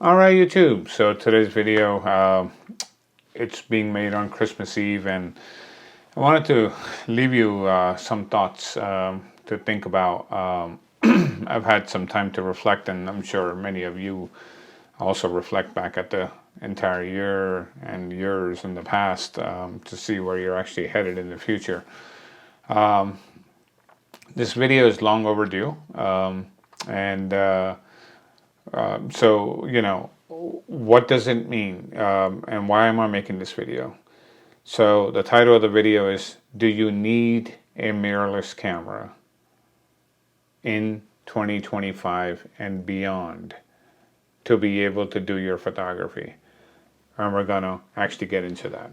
All right, YouTube. So today's video, it's being made on Christmas Eve, and I wanted to leave you some thoughts to think about. I've had some time to reflect, and I'm sure many of you also reflect back at the entire year and years in the past to see where you're actually headed in the future. This video is long overdue, and so, what does it mean, and why am I making this video? So the title of the video is, do you need a mirrorless camera in 2025 and beyond to be able to do your photography? And we're going to actually get into that.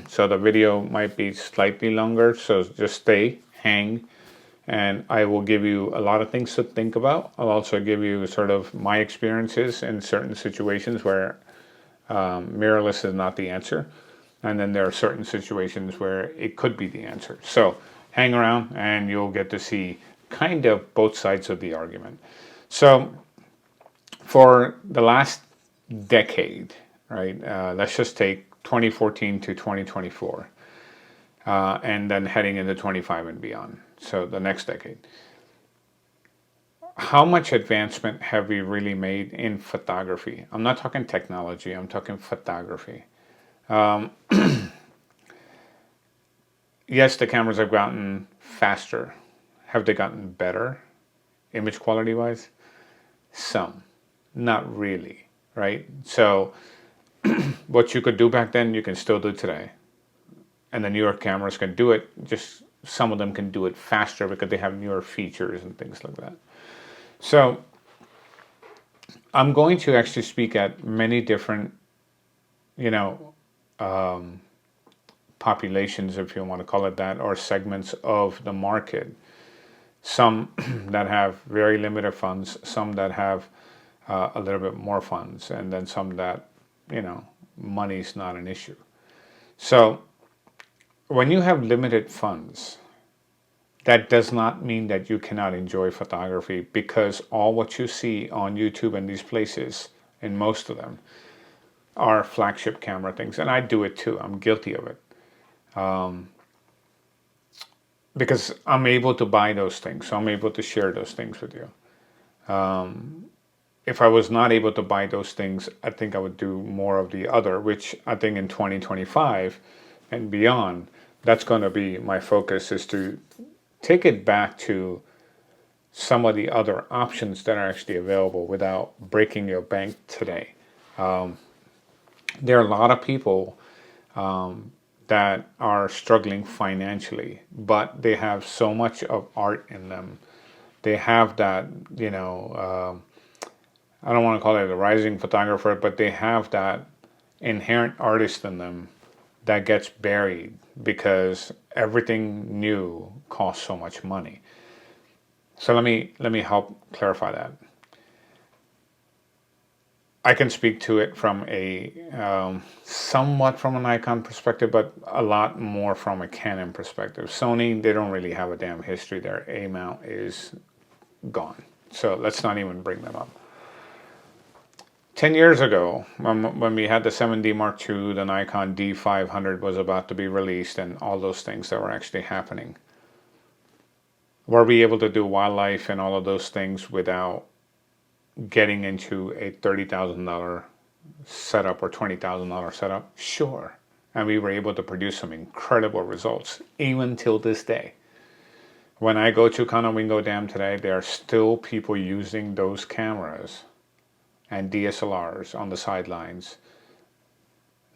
So the video might be slightly longer, so just hang, and I will give you a lot of things to think about. I'll also give you sort of my experiences in certain situations where mirrorless is not the answer. And then there are certain situations where it could be the answer. So hang around and you'll get to see kind of both sides of the argument. So for the last decade, right, let's just take 2014 to 2024, and then heading into 25 and beyond. So the next decade. How much advancement have we really made in photography? I'm not talking technology, I'm talking photography. Yes, the cameras have gotten faster. Have they gotten better, image quality wise? Some, not really, right? So what you could do back then, you can still do today. And the newer cameras can do it, just some of them can do it faster because they have newer features and things like that. So I'm going to actually speak at many different, populations, if you want to call it that, or segments of the market. Some that have very limited funds, some that have a little bit more funds, and then some that, money's not an issue. So when you have limited funds, that does not mean that you cannot enjoy photography, because all what you see on YouTube and these places, and most of them, are flagship camera things. And I do it too. I'm guilty of it. Because I'm able to buy those things. So I'm able to share those things with you. If I was not able to buy those things, I think I would do more of the other, which I think in 2025 and beyond, that's going to be my focus, is to take it back to some of the other options that are actually available without breaking your bank today. There are a lot of people that are struggling financially, but they have so much of art in them. They have that, I don't want to call it a rising photographer, but they have that inherent artist in them that gets buried because everything new costs so much money. So let me help clarify that. I can speak to it from a somewhat from an Nikon perspective, but a lot more from a Canon perspective. Sony, they don't really have a damn history. Their A mount is gone. So let's not even bring them up. 10 years ago, when we had the 7D Mark II, the Nikon D500 was about to be released, and all those things that were actually happening. Were we able to do wildlife and all of those things without getting into a $30,000 setup or $20,000 setup? Sure. And we were able to produce some incredible results, even till this day. When I go to Conowingo Dam today, there are still people using those cameras and DSLRs on the sidelines,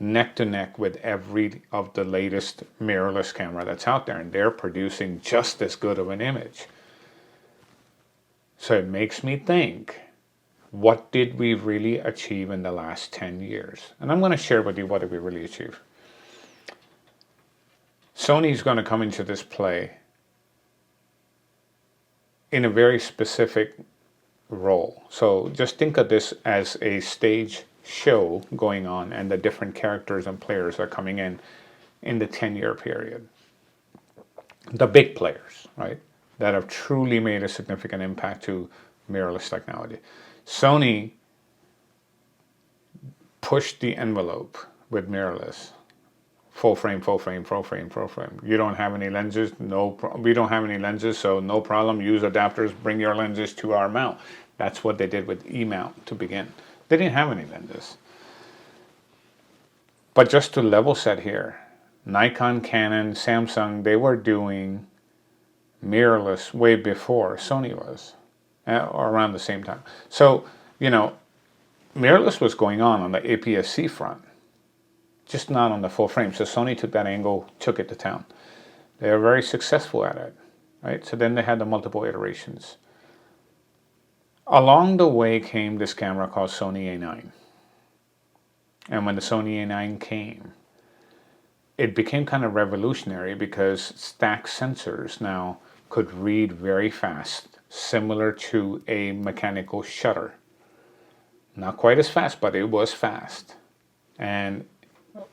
neck to neck with every of the latest mirrorless camera that's out there, and they're producing just as good of an image. So it makes me think, what did we really achieve in the last 10 years? And I'm going to share with you what did we really achieve. Sony's going to come into this play in a very specific role. So just think of this as a stage show going on, and the different characters and players are coming in the 10-year period. The big players, right, that have truly made a significant impact to mirrorless technology. Sony pushed the envelope with mirrorless. Full frame, full frame, full frame, full frame. You don't have any lenses? We don't have any lenses, so no problem. Use adapters, bring your lenses to our mount. That's what they did with E-mount to begin. They didn't have any lenses. But just to level set here, Nikon, Canon, Samsung, they were doing mirrorless way before Sony was, or around the same time. So, you know, mirrorless was going on the APS-C front, just not on the full frame. So Sony took that angle, took it to town. They were very successful at it, right? So then they had the multiple iterations. Along the way came this camera called Sony A9. And when the Sony A9 came, it became kind of revolutionary because stack sensors now could read very fast, similar to a mechanical shutter. Not quite as fast, but it was fast. And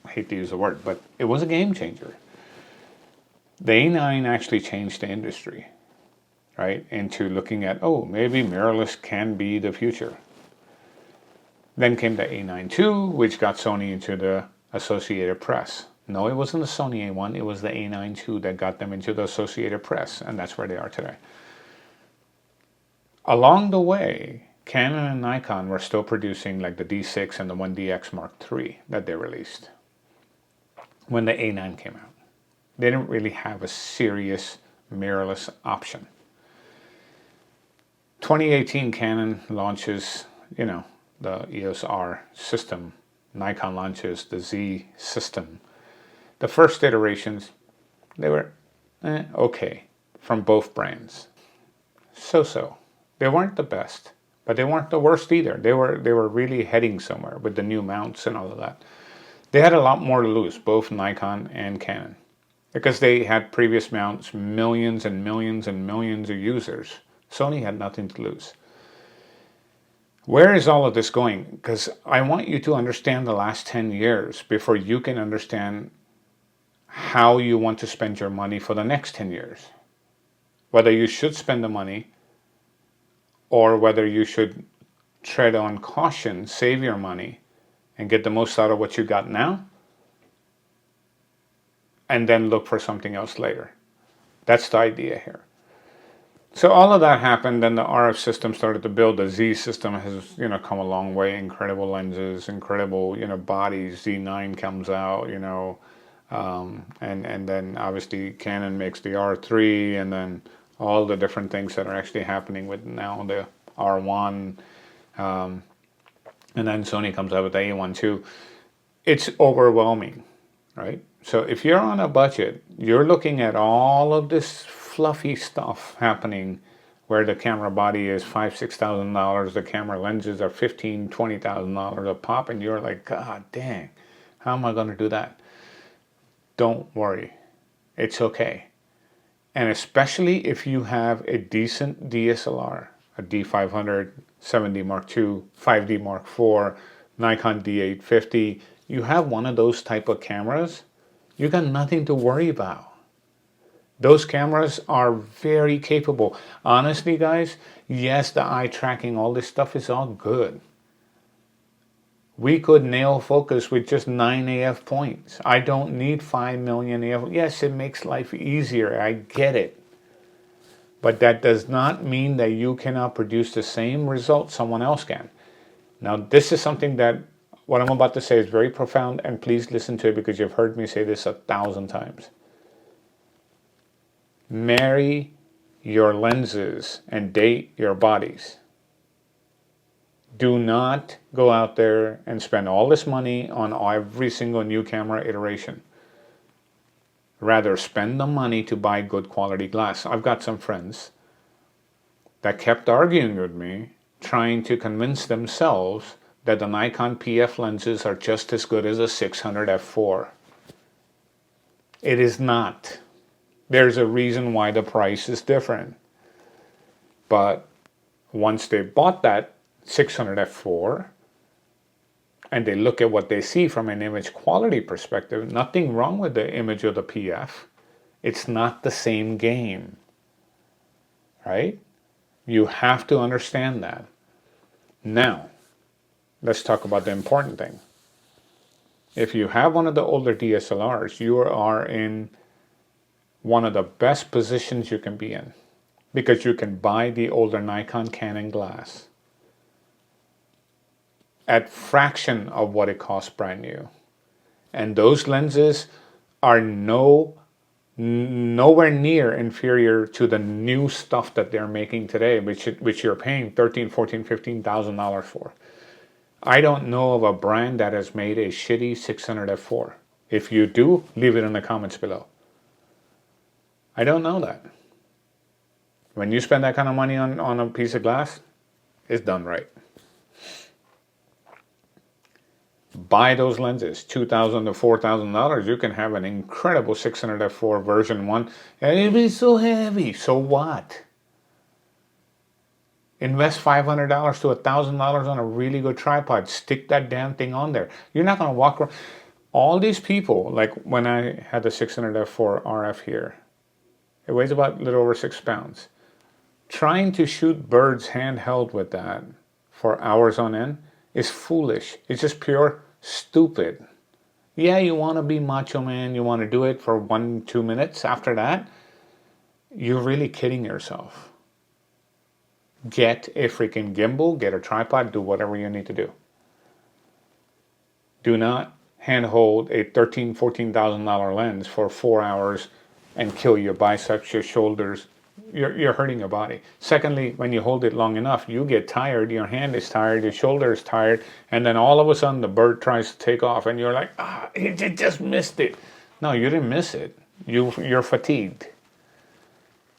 I hate to use the word, but it was a game changer. The A9 actually changed the industry, right? Into looking at, oh, maybe mirrorless can be the future. Then came the A9 II, which got Sony into the Associated Press. No, it wasn't the Sony A1, it was the A9 II that got them into the Associated Press, and that's where they are today. Along the way, Canon and Nikon were still producing like the D6 and the 1DX Mark III that they released when the A9 came out. They didn't really have a serious mirrorless option. 2018, Canon launches, you know, the EOS R system. Nikon launches the Z system. The first iterations, they were okay from both brands. So-so. They weren't the best, but they weren't the worst either. They were really heading somewhere with the new mounts and all of that. They had a lot more to lose, both Nikon and Canon, because they had previous mounts, millions and millions and millions of users. Sony had nothing to lose. Where is all of this going? Because I want you to understand the last 10 years before you can understand how you want to spend your money for the next 10 years. Whether you should spend the money or whether you should tread on caution, save your money, and get the most out of what you got now, and then look for something else later. That's the idea here. So all of that happened, then the RF system started to build. The Z system has, you know, come a long way. Incredible lenses, incredible, you know, bodies. Z9 comes out, you know, and then obviously Canon makes the R3, and then all the different things that are actually happening with now the R1, and then Sony comes out with the A1 too. It's overwhelming, right? So if you're on a budget, you're looking at all of this fluffy stuff happening where the camera body is $5,000-$6,000, the camera lenses are $15,000-$20,000 a pop, and you're like, God dang, how am I going to do that? Don't worry, it's okay. And especially if you have a decent DSLR, a D500, 7D Mark II, 5D Mark IV, Nikon D850, you have one of those type of cameras, you got nothing to worry about. Those cameras are very capable. Honestly, guys, yes, the eye tracking, all this stuff is all good. We could nail focus with just 9 AF points. I don't need 5 million AF. Yes, it makes life easier. I get it. But that does not mean that you cannot produce the same result someone else can. Now, this is something that what I'm about to say is very profound, and please listen to it because you've heard me say this 1,000 times. Marry your lenses and date your bodies. Do not go out there and spend all this money on every single new camera iteration. Rather, spend the money to buy good quality glass. I've got some friends that kept arguing with me, trying to convince themselves that the Nikon PF lenses are just as good as a 600 f4. It is not. There's a reason why the price is different. But once they bought that 600 f4 and they look at what they see from an image quality perspective, nothing wrong with the image of the PF. It's not the same game, right? You have to understand that. Now, let's talk about the important thing. If you have one of the older DSLRs, you are in one of the best positions you can be in, because you can buy the older Nikon, Canon glass at fraction of what it costs brand new. And those lenses are nowhere near inferior to the new stuff that they're making today, which you're paying $13,000, $14,000, $15,000 for. I don't know of a brand that has made a shitty 600 f4. If you do, leave it in the comments below. I don't know that. When you spend that kind of money on a piece of glass, it's done right. Buy those lenses, $2,000 to $4,000. You can have an incredible 600 f4 version 1, and it'll be so heavy. So what? Invest $500 to $1,000 on a really good tripod. Stick that damn thing on there. You're not going to walk around. All these people, like when I had the 600 f4 RF here, it weighs about a little over 6 pounds. Trying to shoot birds handheld with that for hours on end is foolish. It's just pure stupid. Yeah, you want to be macho man, you want to do it for 1-2 minutes. After that, you're really kidding yourself. Get a freaking gimbal, get a tripod, do whatever you need to do. Do not handhold a $13,000, $14,000 lens for 4 hours and kill your biceps, your shoulders. You're hurting your body. Secondly, when you hold it long enough, you get tired, your hand is tired, your shoulder is tired, and then all of a sudden the bird tries to take off and you're like, you just missed it. No, you didn't miss it. You're fatigued.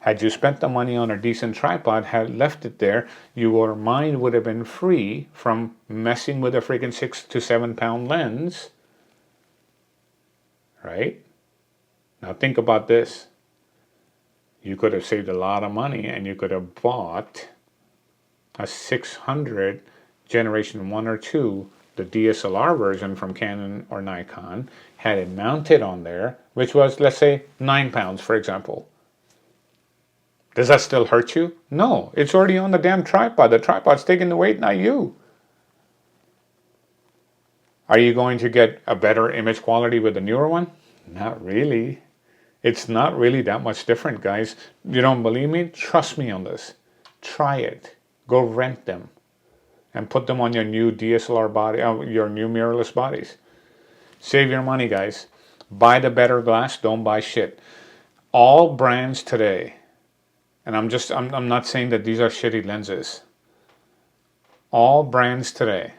Had you spent the money on a decent tripod, had left it there, your mind would have been free from messing with a freaking 6 to 7 pound lens. Right? Now think about this. You could have saved a lot of money and you could have bought a 600 generation 1 or 2, the DSLR version from Canon or Nikon, had it mounted on there, which was, let's say, 9 pounds, for example. Does that still hurt you? No, it's already on the damn tripod. The tripod's taking the weight, not you. Are you going to get a better image quality with the newer one? Not really. It's not really that much different, guys. You don't believe me? Trust me on this. Try it. Go rent them and put them on your new DSLR body, your new mirrorless bodies. Save your money, guys. Buy the better glass. Don't buy shit. All brands today, and I'm not saying that these are shitty lenses. All brands today,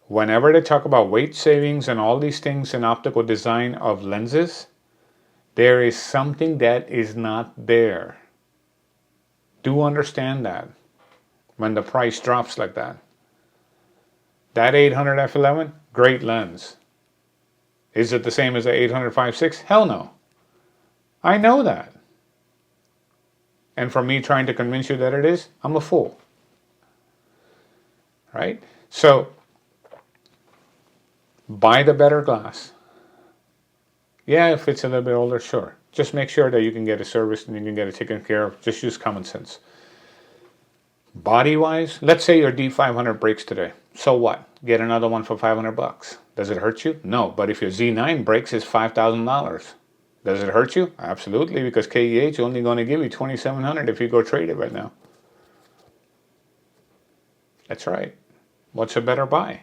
whenever they talk about weight savings and all these things in optical design of lenses, there is something that is not there. Do understand that when the price drops like that. That 800 f11, great lens. Is it the same as the 800 5.6? Hell no. I know that. And for me trying to convince you that it is, I'm a fool. Right? So, buy the better glass. Yeah, if it's a little bit older, sure. Just make sure that you can get it serviced and you can get it taken care of. Just use common sense. Body-wise, let's say your D500 breaks today. So what? Get another one for $500. Does it hurt you? No, but if your Z9 breaks, it's $5,000. Does it hurt you? Absolutely, because KEH is only going to give you $2,700 if you go trade it right now. That's right. What's a better buy?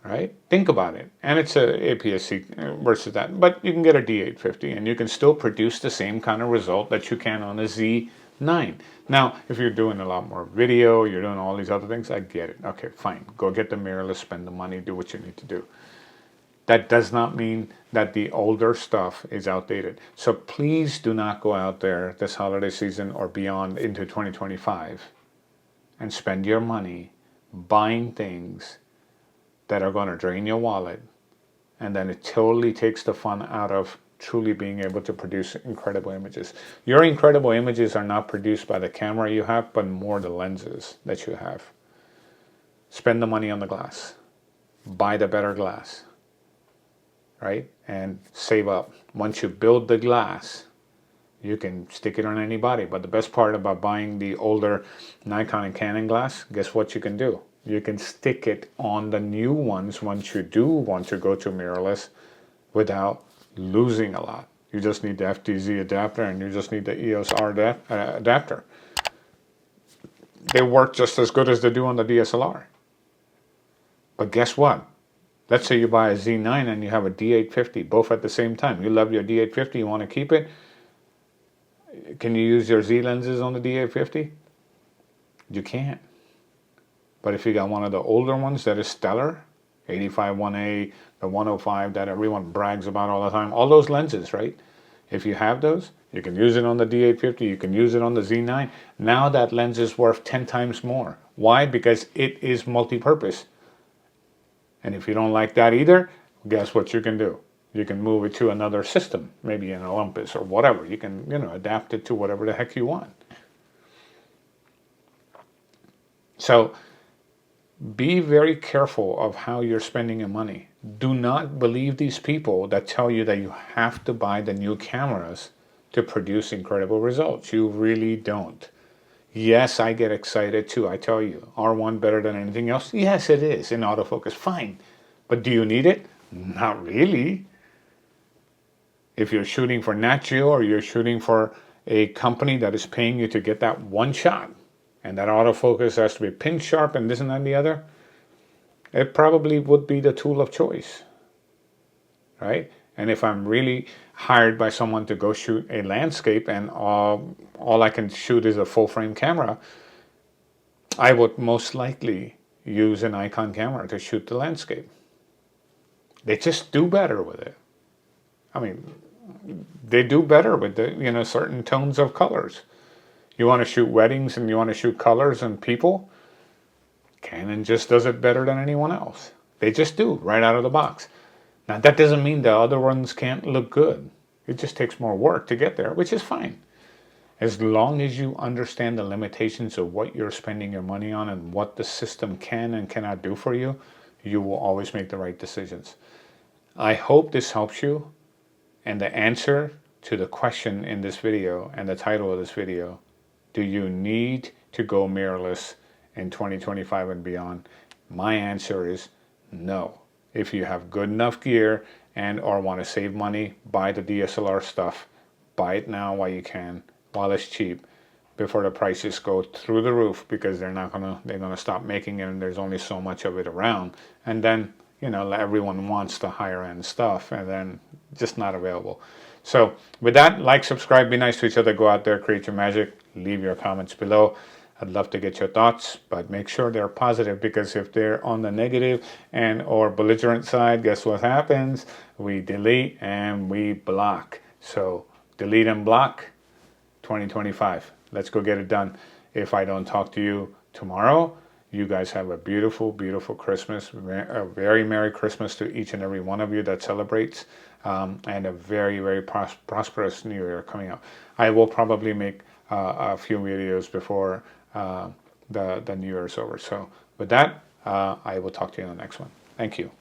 Right? Think about it. And it's a APS-C versus that. But you can get a D850 and you can still produce the same kind of result that you can on a Z9. Now, if you're doing a lot more video, you're doing all these other things, I get it. Okay, fine. Go get the mirrorless, spend the money, do what you need to do. That does not mean that the older stuff is outdated. So please do not go out there this holiday season or beyond into 2025 and spend your money buying things that are going to drain your wallet, and then it totally takes the fun out of truly being able to produce incredible images. Your incredible images are not produced by the camera you have, but more the lenses that you have. Spend the money on the glass. Buy the better glass. Right? And save up. Once you build the glass, you can stick it on any body. But the best part about buying the older Nikon and Canon glass, guess what you can do? You can stick it on the new ones once you do want to go to mirrorless without losing a lot. You just need the FTZ adapter and you just need the EOS R adapter. They work just as good as they do on the DSLR. But guess what? Let's say you buy a Z9 and you have a D850, both at the same time. You love your D850, you want to keep it. Can you use your Z lenses on the D850? You can't. But if you got one of the older ones that is stellar, 85 1A, the 105 that everyone brags about all the time, all those lenses, right? If you have those, you can use it on the D850, you can use it on the Z9. Now that lens is worth 10 times more. Why? Because it is multi-purpose. And if you don't like that either, guess what you can do? You can move it to another system, maybe an Olympus or whatever. You can, adapt it to whatever the heck you want. So be very careful of how you're spending your money. Do not believe these people that tell you that you have to buy the new cameras to produce incredible results. You really don't. Yes, I get excited too. I tell you, R1 better than anything else? Yes, it is in autofocus. Fine. But do you need it? Not really. If you're shooting for Nat Geo or you're shooting for a company that is paying you to get that one shot and that autofocus has to be pin sharp and this and that and the other, it probably would be the tool of choice, right? And if I'm really hired by someone to go shoot a landscape and all I can shoot is a full frame camera, I would most likely use an Icon camera to shoot the landscape. They just do better with it. I mean, they do better with the, certain tones of colors. You want to shoot weddings and you want to shoot colors and people, Canon just does it better than anyone else. They just do, right out of the box. Now, that doesn't mean the other ones can't look good. It just takes more work to get there, which is fine. As long as you understand the limitations of what you're spending your money on and what the system can and cannot do for you, you will always make the right decisions. I hope this helps you. And the answer to the question in this video and the title of this video, do you need to go mirrorless in 2025 and beyond? My answer is no. If you have good enough gear and or want to save money, buy the DSLR stuff. Buy it now while you can, while it's cheap, before the prices go through the roof, because they're gonna stop making it and there's only so much of it around. And then, everyone wants the higher end stuff and then just not available. So with that, like, subscribe, be nice to each other, go out there, create your magic, leave your comments below. I'd love to get your thoughts, but make sure they're positive, because if they're on the negative and or belligerent side, guess what happens? We delete and we block. So delete and block 2025. Let's go get it done. If I don't talk to you tomorrow, you guys have a beautiful, beautiful Christmas. A very Merry Christmas to each and every one of you that celebrates, and a very, very prosperous New Year coming up. I will probably make a few videos before the New Year is over. So with that, I will talk to you in the next one. Thank you.